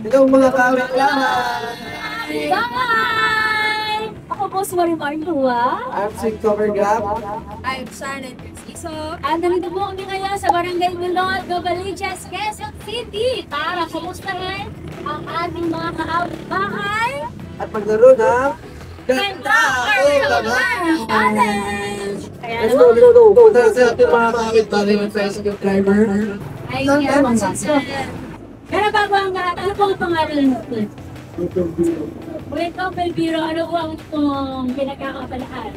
Hello mga kawit lahat! Bye! Ako po si Marimar Lua. I'm Sig Cover Gap. I'm Shannon Iso. At nandito po kami ngayon sa Barangay Bulot, Novaliches, Quezon City para kumustahin ang ating mga kaawit-bahay At maglaro ng Ganda or Kabar Challenge! Kaya Let's naman, go! Punta sa ating mga kawit bahay ng Facebook driver. ay pero bago ang lahat, ano po ang pangalan natin? Wait, Uncle Biro, ano po ang pinagkakabalaan?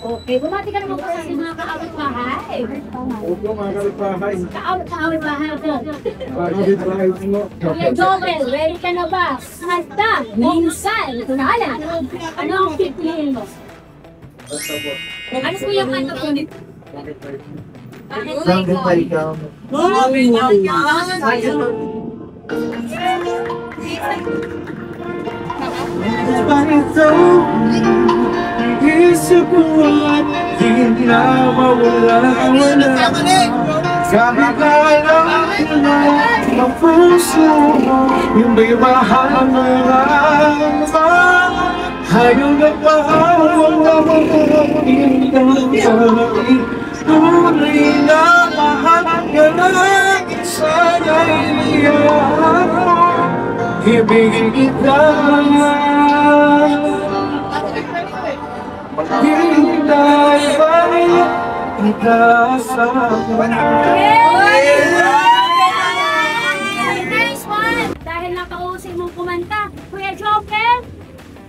Okay, bumati ka naman po sa ating mga kaawit-bahay. Opo mga kawit bahay. Kaawit-bahay po. Kawit bahay mo. Kuya Joel, ready ka na ba? Handa, minsan, tunala. Ano ang pipiliin mo? Ano po yung kanto po nito? Bakit ba ikaw? Ito, isip ko at di na mawala. Kahit na alam ko na ang puso mo, yung may mahal mo lang. Ayaw na pahawang na hindi ka tunay na mahal ka lang. Sana'y iyan mo, ibigin kita. Maghintay balik kita sa akin. Nice one! Dahil napakausay mong kumanta, Kuya Joker,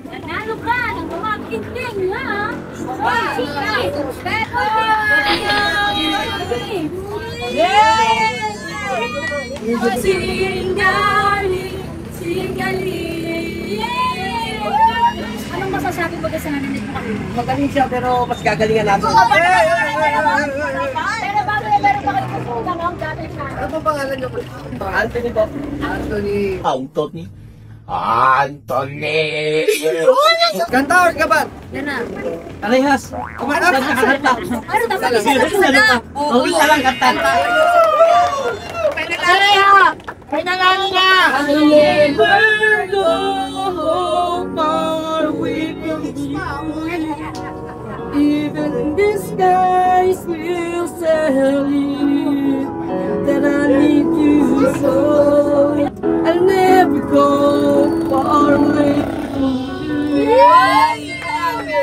nanalo ka ng mga kinting na Anong masasabi mo sa naninig mo kami? Magaling siya pero mas gagalingan natin. Pero bago na meron pa kayo pupunta ng dati na. Ano ba pangalan niyo? Anthony po. Anthony. Anthony! Kanta or kaban? Yan na. Parehas. Kumanap. Ano dapat isa na? Okay na lang kanta. Ay nanalo na! I'll never go far away from you. Even the skies will tell you that I need you so. I'll never go far away from you.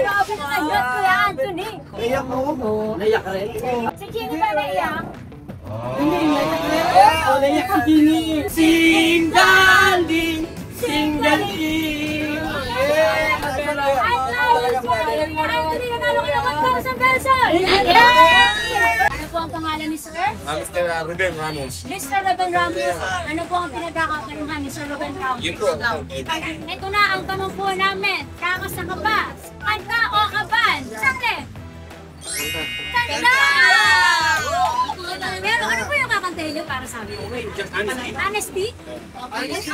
Grabe na agad, Kuya Anthony! Naiyak mo? Naiyak ka rin? Si Kino ba naiyak? Hindi, naiyak rin. Naiyak si Kini. Singaling, singaling. Anthony, nanalo ka ng 1,000 pesos! Ano po ang pangalan ni Sir? Mr. Ruben Ramos. Mr. Ruben Ramos, ano po ang pinagkakapaluhan ni Sir Ruben Ramos? Yun po. Ito na ang tanong po namin. Kakasta ka ba? Kanta o kaban? Sante! Kanta! Pero ano po yung kakantahin niyo para sa amin? Honesty? Honesty,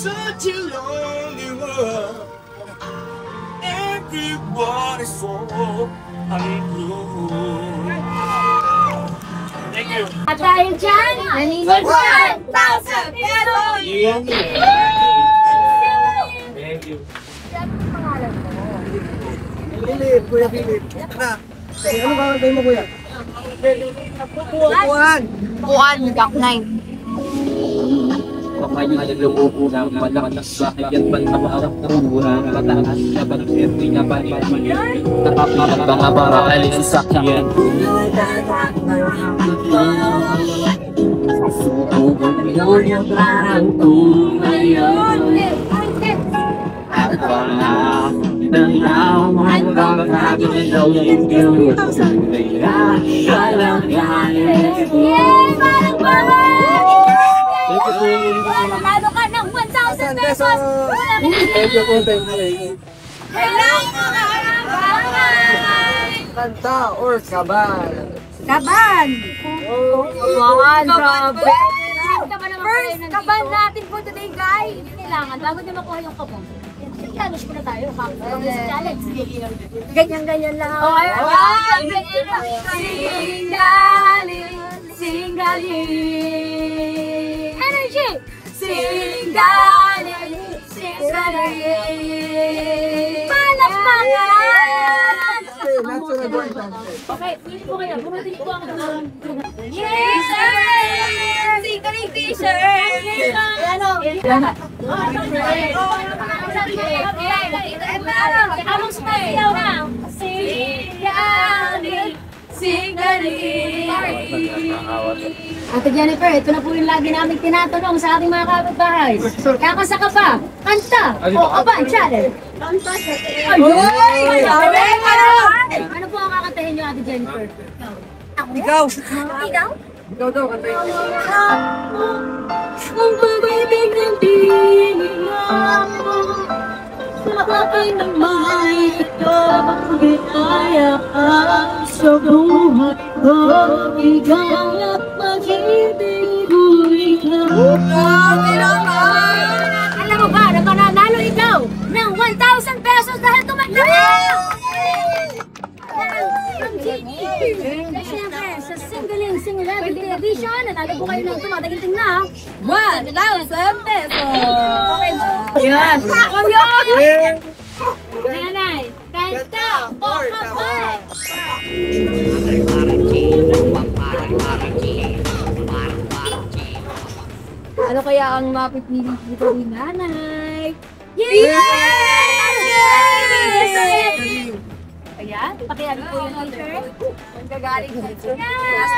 such a lonely world. Everybody's so unblue. Thank you. At dahil dyan, naninig 1,000 pesos! Thank you. Pangalan mo? Philip, Kuya Philip. Ano ba kayo mo, Kuya? Puan! Buwan, Gak 9. Kapag nalulupo ng malakas bakit yan ba napaharap ng buwan mataas na pag-sir pinapalitan nakapapang para alis sa sakyan susubok mo yung parang tumayon at wala nang hanggang kagalaw yung yun kaya walang galit Parang nanalo ka ng 1,000 pesos! Thank you po, thank you. Hello mga kababayan! Kanta or kaban? Kaban! Kaban, grabe! First kaban natin po today, guys! Kailangan, bago niyo makuha yung kabon. Challenge muna tayo. Challenge. Ganyan-ganyan lang. Oh, ayun. Singaling. Energy. Singaling. Singaling. Palakpakan. Okay, pili po kayo. Bumating po ang yes, sir! Singaling t-shirt! Ano? Anong style na? Singaling. Singaling. Ate Jennifer, ito na po yung lagi namin tinatanong sa ating mga kapitbahay. Kakasa ka ba? Kanta? O aba, challenge? Ayun! Ano po ang kakantahin niyo, Ate Jennifer? Ikaw! Ikaw? Ikaw daw, kanta yun. Ang pag-ibig ng tinignan mo sa akin ng may ginaya ka sa buhay ko. Ikaw at mag-ibig ulit na. Alam mo ba na mananalo ikaw ng 1,000 pesos dahil tumakbo ka? Siyempre, sa Singaling Singaling Edition, natalo po kayo ng tumataginting na 1,000 pesos! Ayan! Ayan! Nanay, kanta o kapay! Ano kaya ang mapipili dito ni nanay? Yes! Ayan, pakiali po yung t-shirt. Ang gagaling sa t-shirt. Yes!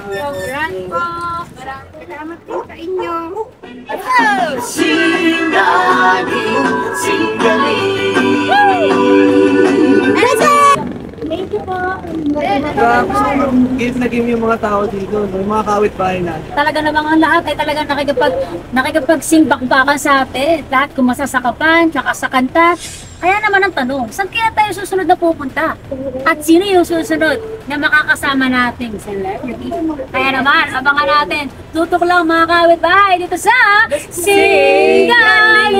Congrats po! Maraming salamat din sa inyo. Thank you po! Game na game yung mga tao dito, yung mga kawit-bahay natin. Talaga namang ang lahat ay talagang nakikipagsimbakbakan sa atin. Lahat kumasa sa kapan, tsaka sa kanta. Kaya naman ang tanong, saan kaya tayo susunod na pupunta? At sino yung susunod na makakasama nating celebrity? Kaya naman, abangan natin. Tutok lang mga kawit-bahay dito sa Singaling!